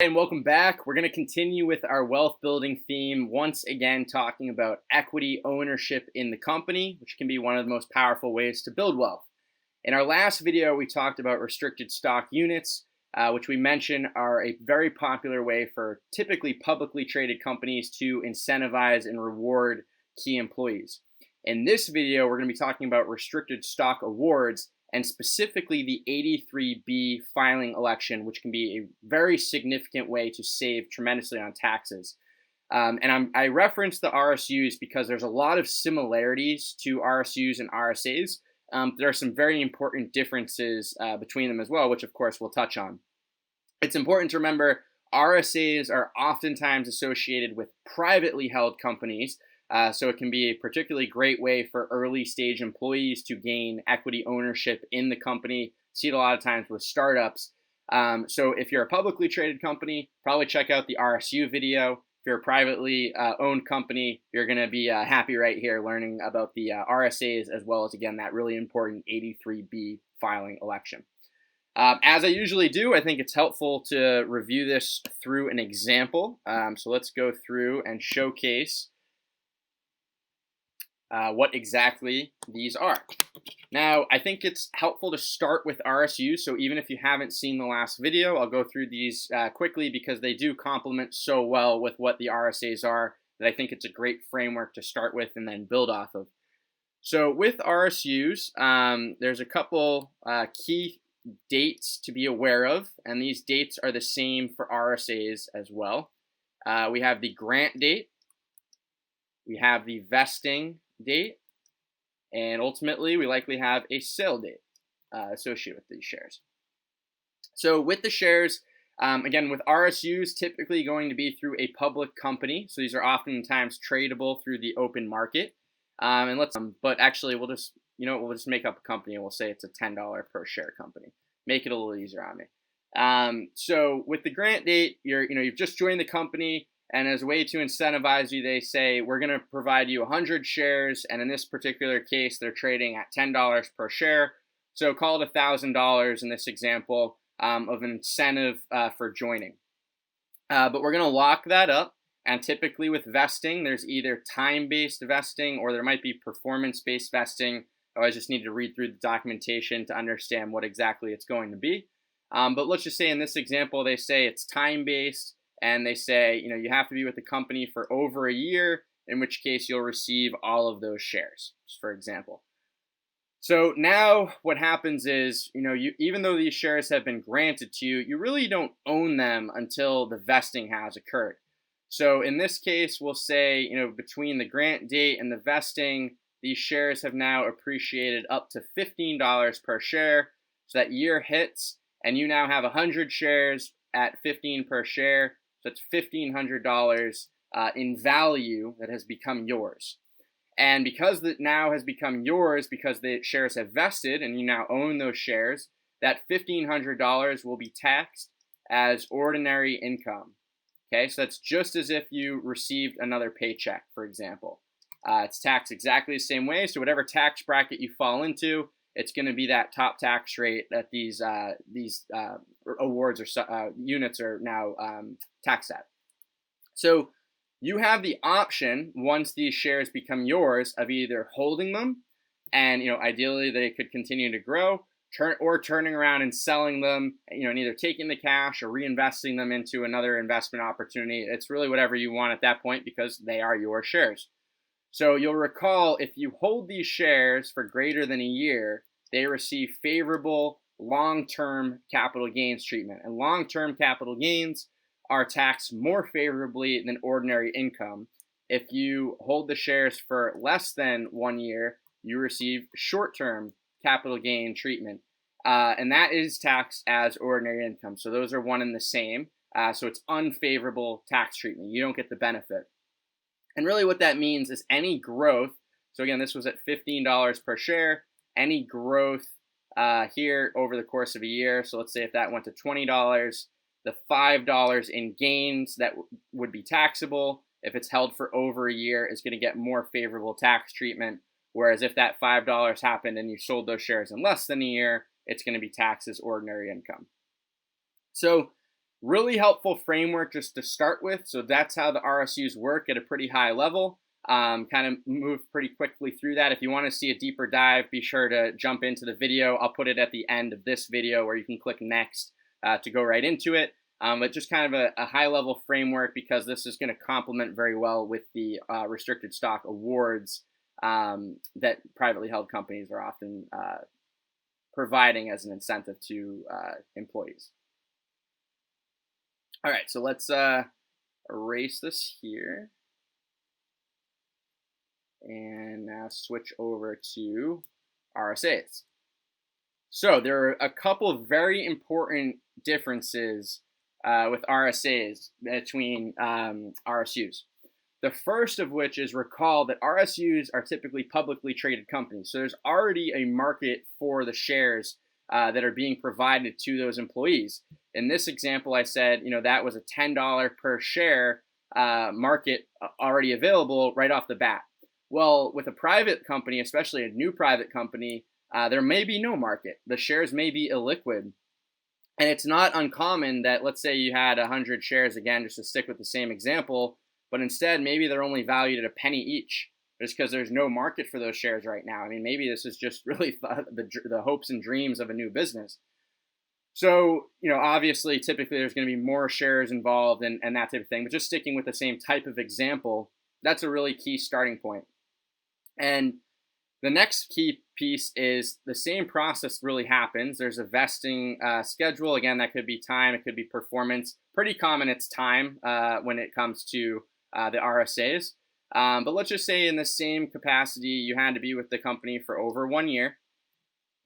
And welcome back. We're going to continue with our wealth building theme, once again talking about equity ownership in the company, which can be one of the most powerful ways to build wealth. In our last video, we talked about restricted stock units, which we mentioned are a very popular way for typically publicly traded companies to incentivize and reward key employees. In this video, we're going to be talking about restricted stock awards, and specifically the 83B filing election, which can be a very significant way to save tremendously on taxes. I reference the RSUs because there's a lot of similarities to RSUs and RSAs. There are some very important differences between them as well, which of course we'll touch on. It's important to remember RSAs are oftentimes associated with privately held companies, so it can be a particularly great way for early stage employees to gain equity ownership in the company. See it a lot of times with startups. So if you're a publicly traded company, probably check out the RSU video. If you're a privately owned company, you're going to be happy right here learning about the RSAs, as well as, again, that really important 83B filing election. As I usually do, I think it's helpful to review this through an example. So let's go through and showcase what exactly these are. Now, I think it's helpful to start with RSUs. So even if you haven't seen the last video, I'll go through these quickly because they do complement so well with what the RSAs are that I think it's a great framework to start with and then build off of. So with RSUs, there's a couple key dates to be aware of, and these dates are the same for RSAs as well. We have the grant date, we have the vesting date, and ultimately we likely have a sale date associated with these shares. So with the shares, again, with RSUs, typically going to be through a public company. So these are oftentimes tradable through the open market. But actually we'll just make up a company and we'll say it's a $10 per share company. Make it a little easier on me. So with the grant date, you've just joined the company, and as a way to incentivize you, they say, we're going to provide you 100 shares. And in this particular case, they're trading at $10 per share. So call it $1,000 in this example of an incentive for joining. But we're going to lock that up. And typically with vesting, there's either time-based vesting or there might be performance-based vesting. I always just need to read through the documentation to understand what exactly it's going to be. But let's just say in this example, they say it's time-based. And they say, you have to be with the company for over a year, in which case you'll receive all of those shares, for example. So now what happens is, even though these shares have been granted to you, you really don't own them until the vesting has occurred. So in this case, we'll say, between the grant date and the vesting, these shares have now appreciated up to $15 per share. So that year hits, and you now have 100 shares at $15 per share. So it's $1,500 in value that has become yours. And because that now has become yours, because the shares have vested and you now own those shares, that $1,500 will be taxed as ordinary income. Okay, so that's just as if you received another paycheck, for example. It's taxed exactly the same way. So whatever tax bracket you fall into, it's going to be that top tax rate that these awards or units are now taxed at. So you have the option, once these shares become yours, of either holding them, and ideally they could continue to grow, or turning around and selling them, and either taking the cash or reinvesting them into another investment opportunity. It's really whatever you want at that point because they are your shares. So you'll recall, if you hold these shares for greater than a year, they receive favorable long-term capital gains treatment. And long-term capital gains are taxed more favorably than ordinary income. If you hold the shares for less than 1 year, you receive short-term capital gain treatment. And that is taxed as ordinary income. So those are one and the same. So it's unfavorable tax treatment. You don't get the benefit. And really what that means is any growth, so again, this was at $15 per share, any growth here over the course of a year, so let's say if that went to $20, the $5 in gains that would be taxable, if it's held for over a year, is going to get more favorable tax treatment. Whereas if that $5 happened and you sold those shares in less than a year, it's going to be taxed as ordinary income. So Really helpful framework just to start with. So that's how the RSUs work at a pretty high level. Kind of move pretty quickly through that. If you want to see a deeper dive, be sure to jump into the video. I'll put it at the end of this video where you can click next to go right into it. But just kind of a high level framework, because this is going to complement very well with the restricted stock awards that privately held companies are often providing as an incentive to employees. All right, so let's erase this here and now switch over to RSAs. So there are a couple of very important differences with RSAs between RSUs. The first of which is, recall that RSUs are typically publicly traded companies. So there's already a market for the shares that are being provided to those employees. In this example, I said, that was a $10 per share market already available right off the bat. Well, with a private company, especially a new private company, there may be no market. The shares may be illiquid. And it's not uncommon that, let's say you had 100 shares, again, just to stick with the same example, but instead maybe they're only valued at a penny each, just because there's no market for those shares right now. I mean, maybe this is just really the hopes and dreams of a new business. So, obviously, typically there's going to be more shares involved and that type of thing. But just sticking with the same type of example, that's a really key starting point. And the next key piece is the same process really happens. There's a vesting schedule. Again, that could be time, it could be performance. Pretty common it's time when it comes to the RSAs. But let's just say in the same capacity, you had to be with the company for over 1 year.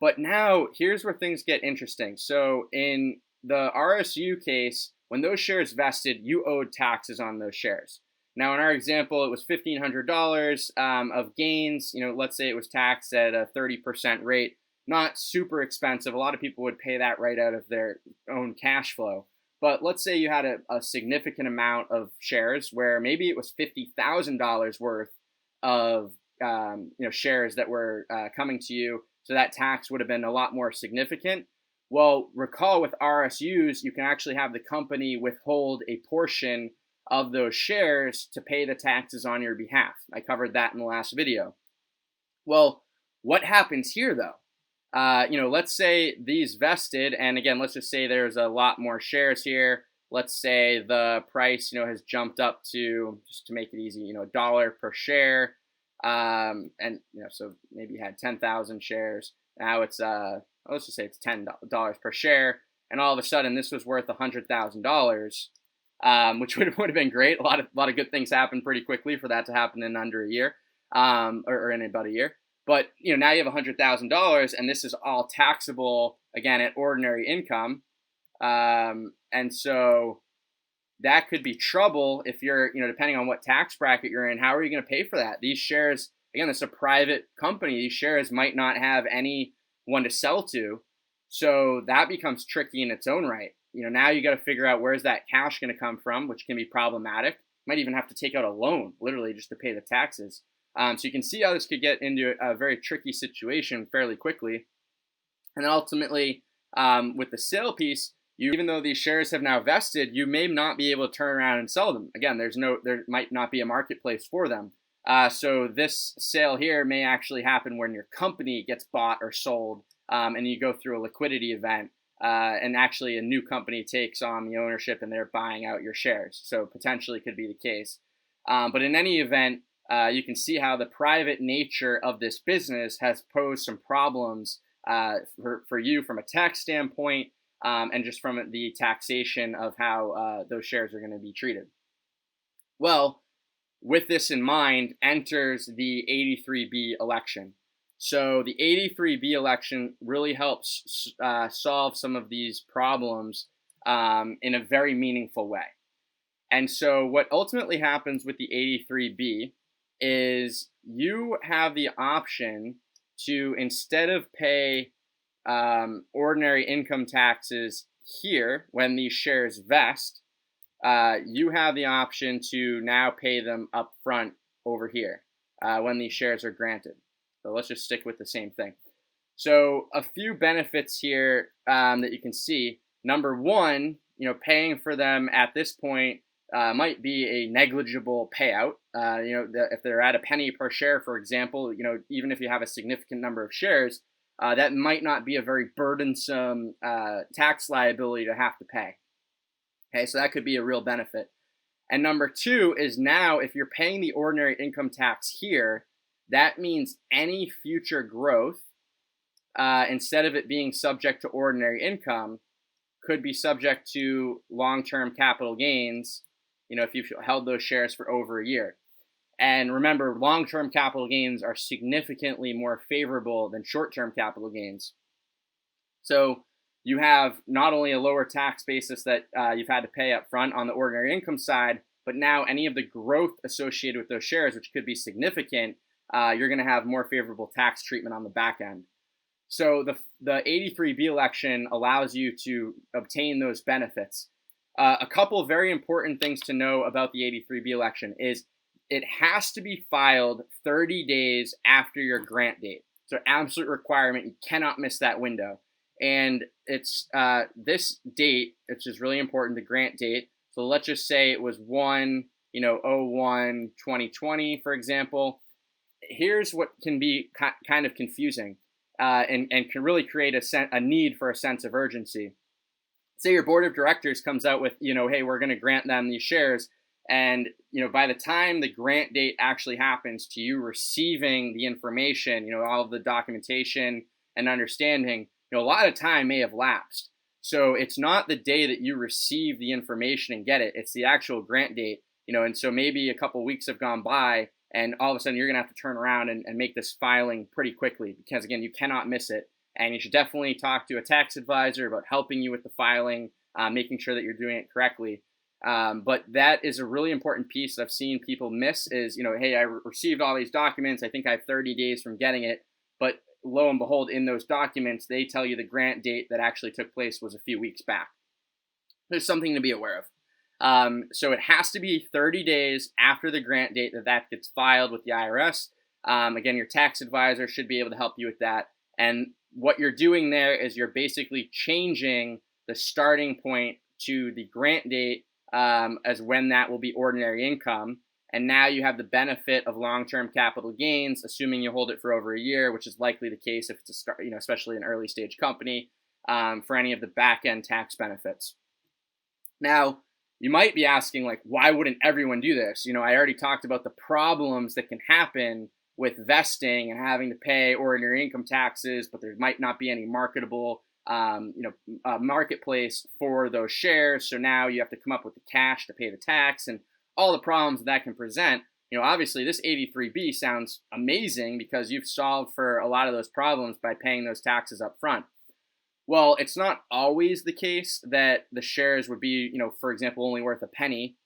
But now here's where things get interesting. So in the RSU case, when those shares vested, you owed taxes on those shares. Now in our example, it was $1,500 of gains. Let's say it was taxed at a 30% rate. Not super expensive. A lot of people would pay that right out of their own cash flow. But let's say you had a significant amount of shares where maybe it was $50,000 worth of shares that were coming to you. So that tax would have been a lot more significant. Well, recall with RSUs, you can actually have the company withhold a portion of those shares to pay the taxes on your behalf. I covered that in the last video. Well, what happens here though? Let's say these vested, and again, let's just say there's a lot more shares here. Let's say the price, has jumped up to, just to make it easy, $1 per share. So maybe you had 10,000 shares. Now it's let's just say it's $10 per share, and all of a sudden this was worth $100,000, which would have been great. A lot of good things happen pretty quickly for that to happen in under a year, or in about a year. But now you have $100,000, and this is all taxable again at ordinary income, and so that could be trouble if you're, depending on what tax bracket you're in. How are you going to pay for that? These shares, again, it's a private company. These shares might not have anyone to sell to. So that becomes tricky in its own right. Now you got to figure out where's that cash going to come from, which can be problematic. Might even have to take out a loan, literally, just to pay the taxes. So you can see how this could get into a very tricky situation fairly quickly. And ultimately, with the sale piece, even though these shares have now vested, you may not be able to turn around and sell them. Again, there might not be a marketplace for them. So this sale here may actually happen when your company gets bought or sold, and you go through a liquidity event, and actually a new company takes on the ownership and they're buying out your shares. So potentially could be the case. But in any event, you can see how the private nature of this business has posed some problems for you from a tax standpoint, and just from the taxation of how those shares are going to be treated. Well, with this in mind, enters the 83B election. So the 83B election really helps solve some of these problems in a very meaningful way. And so what ultimately happens with the 83B is you have the option to, instead of pay ordinary income taxes here when these shares vest, you have the option to now pay them up front over here when these shares are granted. So let's just stick with the same thing. So a few benefits here that you can see. Number one, paying for them at this point might be a negligible payout. If they're at a penny per share, for example, even if you have a significant number of shares, that might not be a very burdensome tax liability to have to pay. Okay, so that could be a real benefit. And number two is now if you're paying the ordinary income tax here, that means any future growth, instead of it being subject to ordinary income, could be subject to long-term capital gains, if you've held those shares for over a year. And remember, long-term capital gains are significantly more favorable than short-term capital gains. So you have not only a lower tax basis that you've had to pay up front on the ordinary income side, but now any of the growth associated with those shares, which could be significant, you're going to have more favorable tax treatment on the back end. So the 83B election allows you to obtain those benefits. A couple of very important things to know about the 83B election is it has to be filed 30 days after your grant date. So absolute requirement, you cannot miss that window. And it's this date, which is really important, the grant date. So let's just say it was 1/01/2020, for example. Here's what can be kind of confusing and can really create a need for a sense of urgency. Say your board of directors comes out with, hey, we're going to grant them these shares. And, by the time the grant date actually happens to you receiving the information, all of the documentation and understanding, a lot of time may have lapsed. So it's not the day that you receive the information and get it. It's the actual grant date, and so maybe a couple of weeks have gone by and all of a sudden you're going to have to turn around and make this filing pretty quickly because, again, you cannot miss it. And you should definitely talk to a tax advisor about helping you with the filing, making sure that you're doing it correctly. But that is a really important piece that I've seen people miss is, hey, I received all these documents. I think I have 30 days from getting it. But lo and behold, in those documents, they tell you the grant date that actually took place was a few weeks back. There's something to be aware of. So it has to be 30 days after the grant date that gets filed with the IRS. Again, your tax advisor should be able to help you with that. And what you're doing there is you're basically changing the starting point to the grant date as when that will be ordinary income. And now you have the benefit of long-term capital gains, assuming you hold it for over a year, which is likely the case if it's a start, especially an early stage company, for any of the back-end tax benefits. Now, you might be asking, why wouldn't everyone do this? I already talked about the problems that can happen with vesting and having to pay ordinary income taxes, but there might not be any marketable marketplace for those shares. So now you have to come up with the cash to pay the tax and all the problems that can present. Obviously this 83B sounds amazing because you've solved for a lot of those problems by paying those taxes up front. Well, it's not always the case that the shares would be, for example, only worth a penny.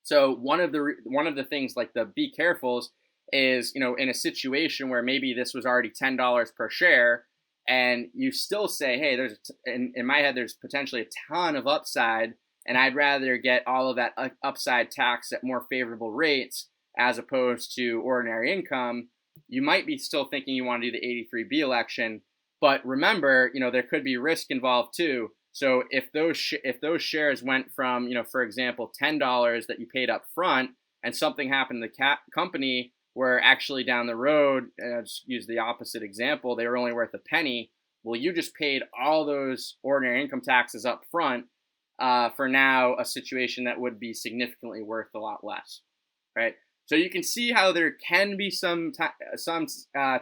So one of the things like the be carefuls is, in a situation where maybe this was already $10 per share and you still say, hey, in my head, there's potentially a ton of upside and I'd rather get all of that upside taxed at more favorable rates as opposed to ordinary income, you might be still thinking you want to do the 83B election. But remember, there could be risk involved too. So if those shares went from, for example, $10 that you paid up front and something happened to the company where actually down the road, and I'll just use the opposite example, they were only worth a penny. Well, you just paid all those ordinary income taxes up front for now a situation that would be significantly worth a lot less, right? So you can see how there can be some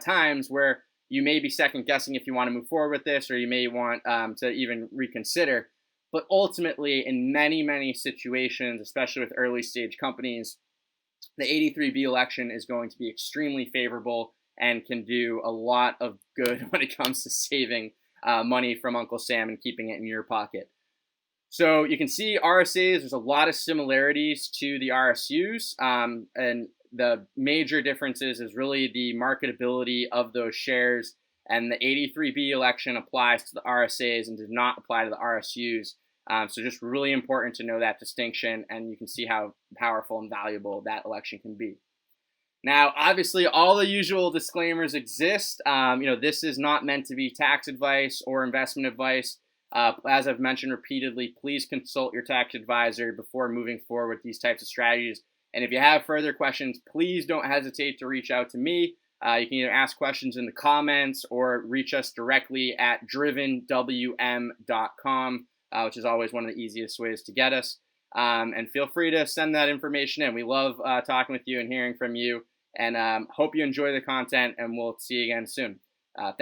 times where you may be second guessing if you want to move forward with this, or you may want to even reconsider. But ultimately, in many, many situations, especially with early stage companies, the 83B election is going to be extremely favorable and can do a lot of good when it comes to saving money from Uncle Sam and keeping it in your pocket. So you can see RSAs, there's a lot of similarities to the RSUs, and the major differences is really the marketability of those shares, and the 83B election applies to the RSAs and does not apply to the RSUs. So just really important to know that distinction, and you can see how powerful and valuable that election can be. Now, obviously, all the usual disclaimers exist. This is not meant to be tax advice or investment advice. As I've mentioned repeatedly, please consult your tax advisor before moving forward with these types of strategies. And if you have further questions, please don't hesitate to reach out to me. You can either ask questions in the comments or reach us directly at drivenwm.com, which is always one of the easiest ways to get us. And feel free to send that information in. We love talking with you and hearing from you. And hope you enjoy the content, and we'll see you again soon.